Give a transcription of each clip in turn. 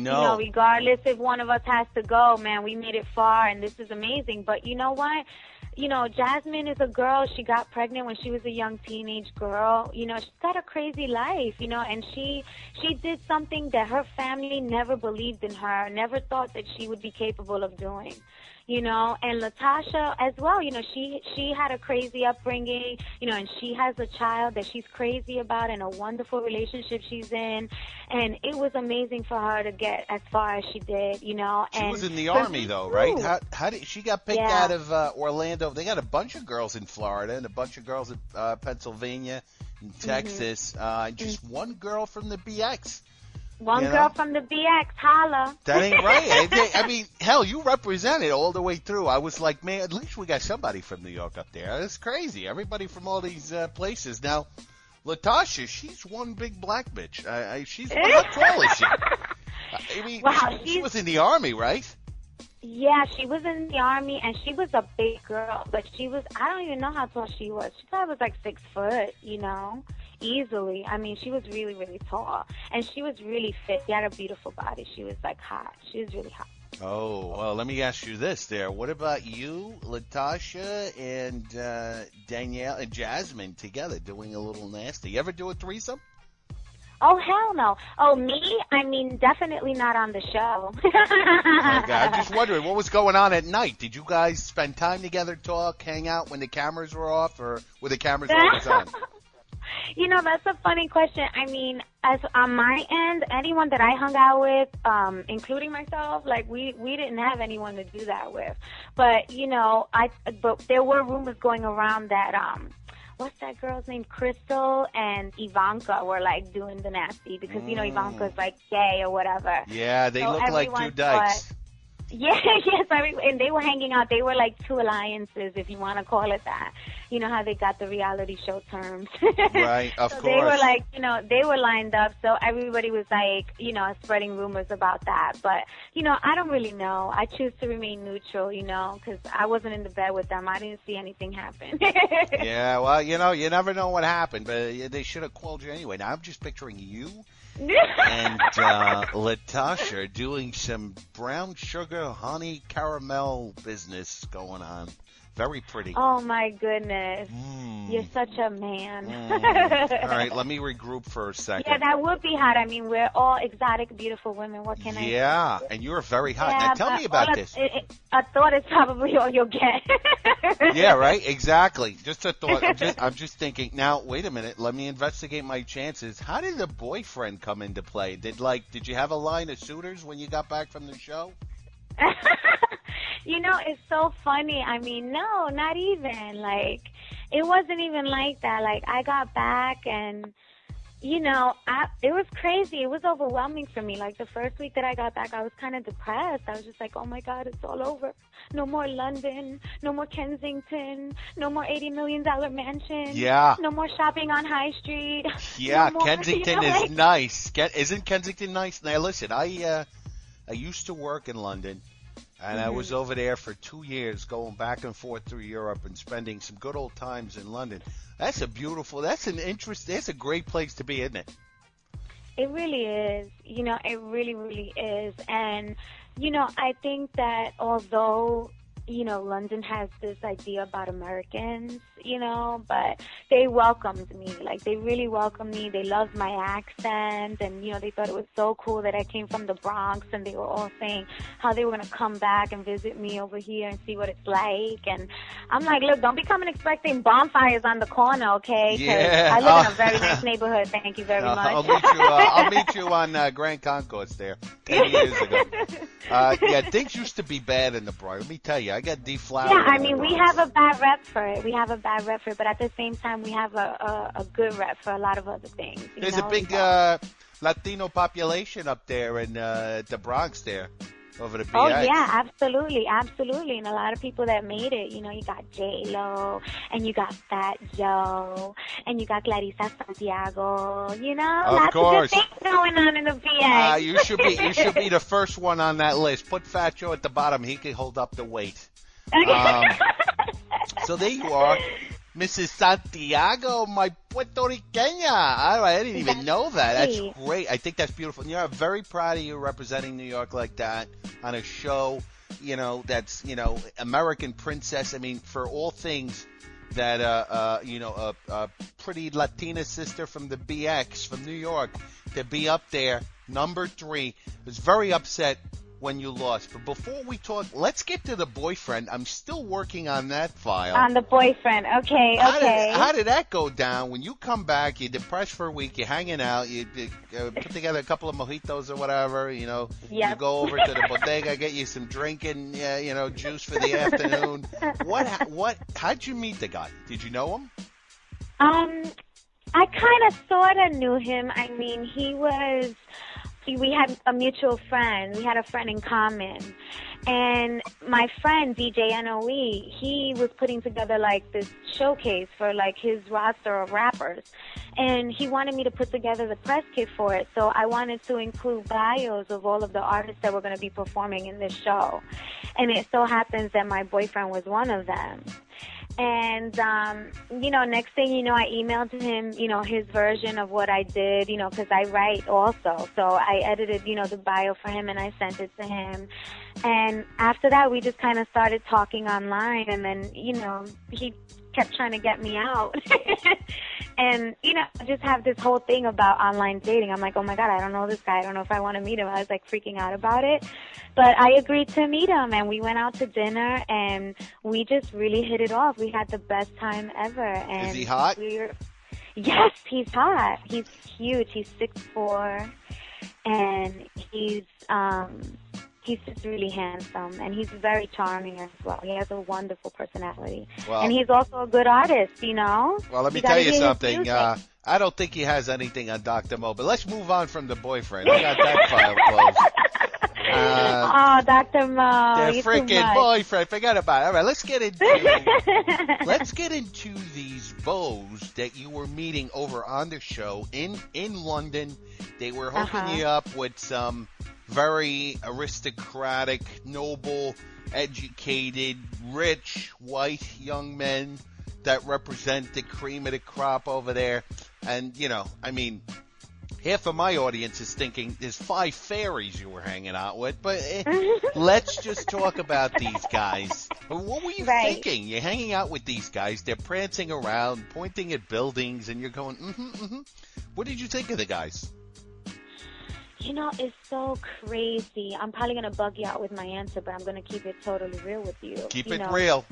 No. Regardless if one of us has to go, man, we made it far, and this is amazing. But you know what? Jasmine is a girl. She got pregnant when she was a young teenage girl. She's got a crazy life, and she did something that her family never believed in her, never thought that she would be capable of doing. And Latasha as well, she had a crazy upbringing, and she has a child that she's crazy about and a wonderful relationship she's in. And it was amazing for her to get as far as she did, She was in the Army, though, right? How did she got picked out of Orlando? They got a bunch of girls in Florida and a bunch of girls in Pennsylvania and Texas. Just one girl from the BX. One girl from the BX, holla. That ain't right. I mean, hell, you represented all the way through. I was like, man, at least we got somebody from New York up there. That's crazy. Everybody from all these places. Now, Latasha, she's one big black bitch. How tall is she? I mean, she was in the Army, right? Yeah, she was in the Army, and she was a big girl. But I don't even know how tall she was. She probably was like 6 foot, easily. I mean, she was really, really tall. And she was really fit. She had a beautiful body. She was, hot. She was really hot. Oh, well, let me ask you this there. What about you, Latasha, and Danielle and Jasmine together doing a little nasty? You ever do a threesome? Oh, hell no. Oh, me? I mean, definitely not on the show. Okay, I'm just wondering, what was going on at night? Did you guys spend time together, talk, hang out when the cameras were off, or were the cameras always on? That's a funny question. I mean, as on my end, anyone that I hung out with, including myself, we didn't have anyone to do that with. But, but there were rumors going around that, what's that girl's name? Crystal and Ivanka were doing the nasty because, Ivanka's gay or whatever. Yeah, they look like two dykes. Yes, and they were hanging out. They were like two alliances, if you want to call it that. You know how they got the reality show terms. Right, of course. They were they were lined up, so everybody was spreading rumors about that. But, I don't really know. I choose to remain neutral, because I wasn't in the bed with them. I didn't see anything happen. Yeah, well, you never know what happened, but they should have called you anyway. Now, I'm just picturing you and Latasha doing some brown sugar, honey, caramel business going on. Very pretty. Oh, my goodness. You're such a man. All right, let me regroup for a second. Yeah, that would be hot. I mean, we're all exotic, beautiful women. What can I say? Yeah, and you're very hot. Now, tell me about this. A thought is probably all you'll get. Yeah, right? Exactly. Just a thought. I'm just thinking, now, wait a minute. Let me investigate my chances. How did the boyfriend come into play? Did you have a line of suitors when you got back from the show? It's so funny. I mean, no, not even. It wasn't even like that. I got back and, it was crazy. It was overwhelming for me. The first week that I got back, I was kind of depressed. I was just like, oh, my God, it's all over. No more London. No more Kensington. No more $80 million mansion. Yeah. No more shopping on High Street. Yeah, no more, Kensington is nice. Isn't Kensington nice? Now, listen, I used to work in London. And I was over there for 2 years, going back and forth through Europe and spending some good old times in London. That's a great place to be, isn't it? It really is. It really, really is. And, I think that although, London has this idea about Americans, but they welcomed me. They really welcomed me. They loved my accent, and, they thought it was so cool that I came from the Bronx, and they were all saying how they were going to come back and visit me over here and see what it's like. And I'm like, look, don't be coming expecting bonfires on the corner, okay? Yeah. I live in a very nice neighborhood. Thank you very much. I'll meet you on Grand Concourse there 10 years ago. Yeah, things used to be bad in the Bronx. Let me tell you, I got deflowered. Yeah, I mean, we have a bad rep for it. But at the same time, we have a good rep for a lot of other things. There's a big Latino population up there in the Bronx there, over the BX. Oh, yeah, absolutely. And a lot of people that made it. You got J-Lo, and you got Fat Joe, and you got Clarissa Santiago, Of lots course. of good things going on in the BX. You should be the first one on that list. Put Fat Joe at the bottom. He can hold up the weight. So there you are. Mrs. Santiago, my Puerto Riqueña. I didn't even know that. That's great. I think that's beautiful. I'm very proud of you representing New York like that on a show, that's, American Princess. I mean, for all things that, a pretty Latina sister from the BX from New York to be up there, number 3. I was very upset when you lost. But before we talk, let's get to the boyfriend. I'm still working on that file. On the boyfriend. Okay. How did that go down? When you come back, you're depressed for a week, you're hanging out, you put together a couple of mojitos or whatever, Yep. You go over to the bodega, get you some drinking, juice for the afternoon. How'd you meet the guy? Did you know him? I kind of sort of knew him. I mean, we had a mutual friend. We had a friend in common. And my friend, DJ NOE, he was putting together, like, this showcase for, like, his roster of rappers. And he wanted me to put together the press kit for it. So I wanted to include bios of all of the artists that were going to be performing in this show. And it so happens that my boyfriend was one of them. And, next thing you know, I emailed him, his version of what I did, because I write also. So I edited, the bio for him and I sent it to him. And after that, we just kind of started talking online. And then, he kept trying to get me out. And, I just have this whole thing about online dating. I'm like, oh my God, I don't know this guy. I don't know if I want to meet him. I was like freaking out about it. But I agreed to meet him and we went out to dinner and we just really hit it off. We had the best time ever. And is he hot? Yes, he's hot. He's huge. He's 6'4", and he's just really handsome, and he's very charming as well. He has a wonderful personality. Well, and he's also a good artist, Well, let me tell you something. I don't think he has anything on Dr. Mo, but let's move on from the boyfriend. I got that file closed. Dr. Mo, the freaking boyfriend. Forget about it. All right, let's get into these beaux that you were meeting over on the show in London. They were hooking you up with some very aristocratic, noble, educated, rich, white young men that represent the cream of the crop over there. And, half of my audience is thinking there's 5 fairies you were hanging out with, but let's just talk about these guys. What were you thinking? You're hanging out with these guys, they're prancing around, pointing at buildings, and you're going, What did you think of the guys? It's so crazy. I'm probably going to bug you out with my answer, but I'm going to keep it totally real with you. Keep it real.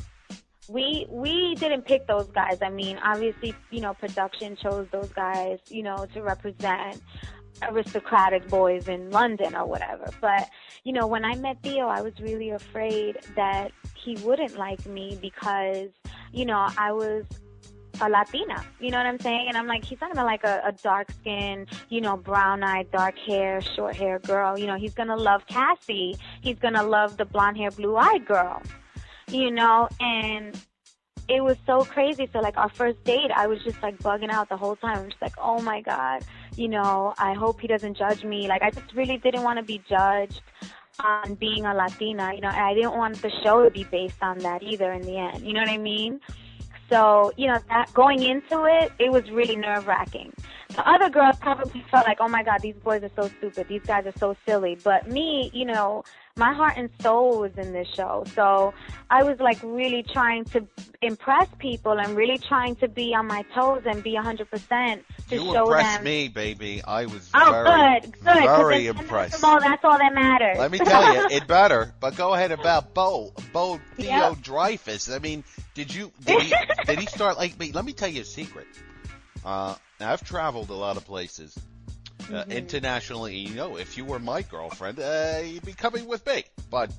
We didn't pick those guys. I mean, obviously, production chose those guys, to represent aristocratic boys in London or whatever. But, when I met Theo, I was really afraid that he wouldn't like me because, I was a Latina, you know what I'm saying? And I'm like, he's not gonna like a dark-skinned, brown-eyed, dark hair, short hair girl. He's gonna love Cassie. He's gonna love the blonde hair, blue-eyed girl. And it was so crazy. So, like, our first date, I was just, like, bugging out the whole time. I'm just like, oh, my God, I hope he doesn't judge me. Like, I just really didn't want to be judged on being a Latina. I didn't want the show to be based on that either in the end. You know what I mean? So, that going into it, it was really nerve-wracking. The other girls probably felt like, oh, my God, these boys are so stupid. These guys are so silly. But me, my heart and soul was in this show. So I was, like, really trying to impress people and really trying to be on my toes and be 100% to show them. You impressed me, baby. I was good. Very impressed. That's all that matters. Let me tell you, it better. But go ahead about Theo Dreyfus. I mean, did he start like me? Let me tell you a secret. Now, I've traveled a lot of places. Internationally, if you were my girlfriend, you'd be coming with me. But,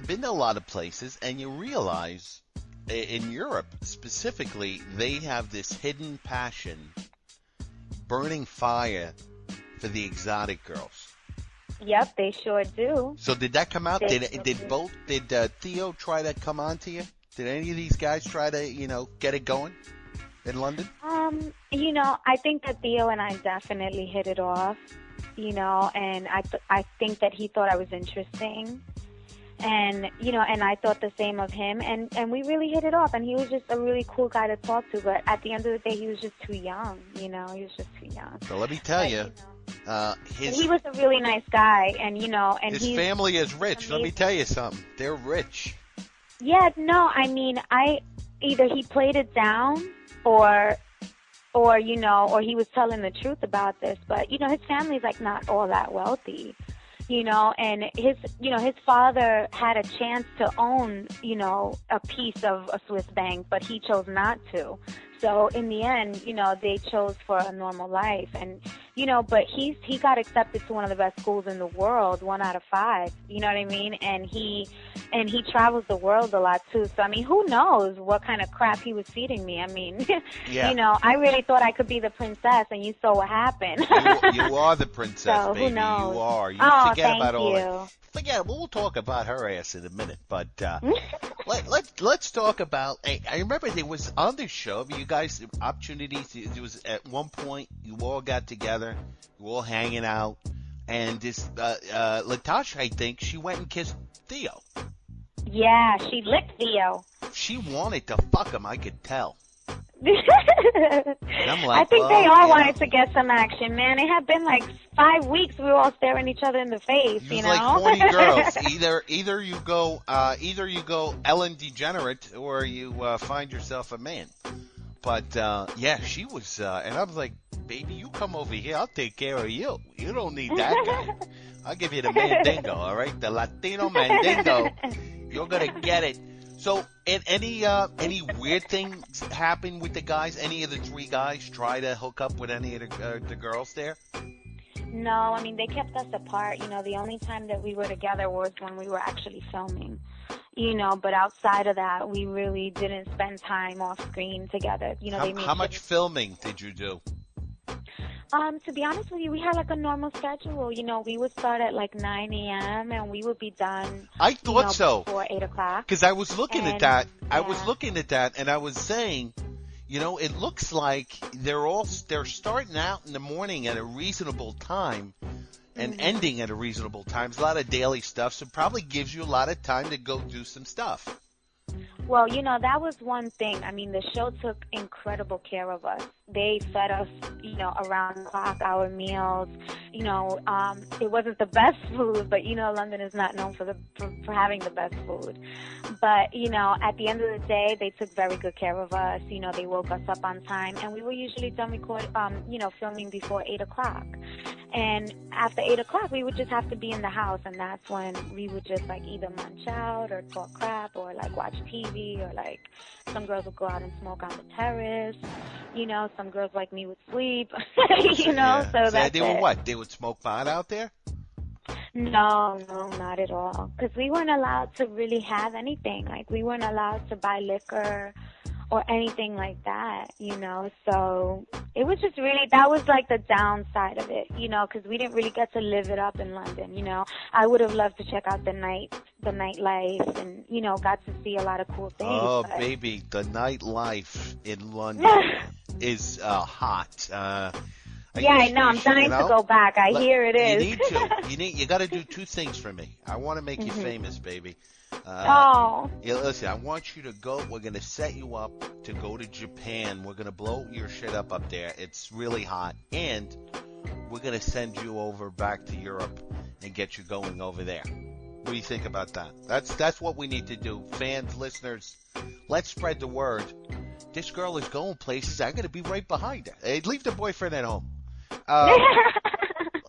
been to a lot of places, and you realize in Europe specifically, they have this hidden passion, burning fire for the exotic girls. Yep, they sure do. So did that come out? Did Theo try to come on to you? Did any of these guys try to, get it going in London? I think that Theo and I definitely hit it off, and I think that he thought I was interesting. And, and I thought the same of him, and we really hit it off, and he was just a really cool guy to talk to, but at the end of the day, he was just too young, he was just too young. So let me tell you, he was a really nice guy, and, and his family is rich. Let me tell you something. They're rich. Yeah, no, I mean, either he played it down, or he was telling the truth about this, but, his family's, like, not all that wealthy. And his father had a chance to own, a piece of a Swiss bank, but he chose not to. So in the end, they chose for a normal life. And, but he got accepted to one of the best schools in the world, 1 out of 5, you know what I mean? And he travels the world a lot too. So, I mean, who knows what kind of crap he was feeding me? I mean, yeah. I really thought I could be the princess, and you saw what happened. you are the princess, so, baby. Who knows? You are. You oh, forget thank about you. all that. Forget. We'll talk about her ass in a minute, but let's talk about. I remember there was on the show. You guys opportunities. There was at one point you all got together, you were all hanging out, and this Latasha, I think, she went and kissed Theo. Yeah, she licked Theo. She wanted to fuck him. I could tell. And I'm like, I think they all wanted to get some action, man. It had been like 5 weeks. We were all staring each other in the face, like horny girls. Either you go Ellen DeGenerate, or you find yourself a man. But yeah, she was, and I was like, baby, you come over here. I'll take care of you. You don't need that guy. I'll give you the mandingo, all right? The Latino mandingo. You're gonna get it. So, and any weird things happen with the guys? Any of the 3 guys try to hook up with any of the girls there? No, I mean, they kept us apart. The only time that we were together was when we were actually filming. But outside of that, we really didn't spend time off screen together. How much filming did you do? To be honest with you, we had like a normal schedule. We would start at like 9 a.m. and we would be done. I thought so. Before 8 o'clock. Because I was looking at that. Yeah. I was looking at that, and I was saying, it looks like they're starting out in the morning at a reasonable time and ending at a reasonable time. There's a lot of daily stuff, so it probably gives you a lot of time to go do some stuff. Well, that was one thing. I mean, the show took incredible care of us. They fed us, around the clock, our meals. It wasn't the best food, but, London is not known for having the best food. But, at the end of the day, they took very good care of us. They woke us up on time, and we were usually done filming before 8 o'clock. And after 8 o'clock, we would just have to be in the house, and that's when we would just, like, either munch out or talk crap or, like, watch TV, or, like, some girls would go out and smoke on the terrace. Some girls like me would sleep, Yeah. So that's they were what? They would smoke pot out there? No, not at all. Because we weren't allowed to really have anything. Like, we weren't allowed to buy liquor or anything like that, So it was just really, that was like the downside of it, because we didn't really get to live it up in London, I would have loved to check out the nightlife and, got to see a lot of cool things. Oh, but... baby, the nightlife in London is hot. I know. I'm dying to go back. I hear it is. You need to. You got to do 2 things for me. I want to make you famous, baby. Listen, I want you to go. We're going to set you up to go to Japan. We're going to blow your shit up there. It's really hot. And we're going to send you over back to Europe and get you going over there. What do you think about that? That's what we need to do. Fans, listeners, let's spread the word. This girl is going places. I'm going to be right behind her. Hey, leave the boyfriend at home.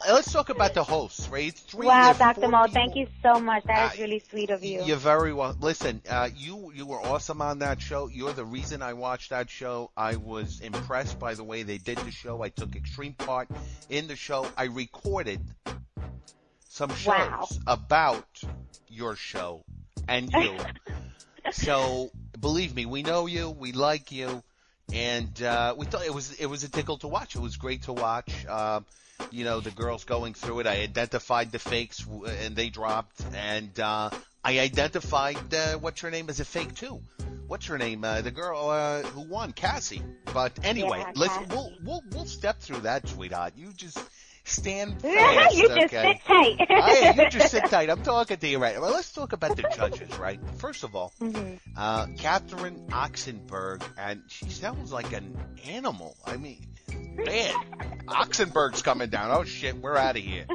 Let's talk about the hosts, right? Wow, Dr. Mo, thank you so much. That is really sweet of you. You're very well. Listen, you were awesome on that show. You're the reason I watched that show. I was impressed by the way they did the show. I took extreme part in the show. I recorded some shows about your show and you. So, believe me, we know you, we like you, and we thought it was a tickle to watch. It was great to watch. The girls going through it. I identified the fakes, and they dropped. And I identified what's her name as a fake too. What's her name? The girl who won, Cassie. But anyway, listen, we'll step through that, sweetheart. You just Stand fast. You just sit tight. Hey, you just sit tight. I'm talking to you right now. Well, let's talk about the judges, right? First of all, Catherine Oxenberg, and she sounds like an animal. I mean, man, Oxenberg's coming down. Oh, shit, we're out of here.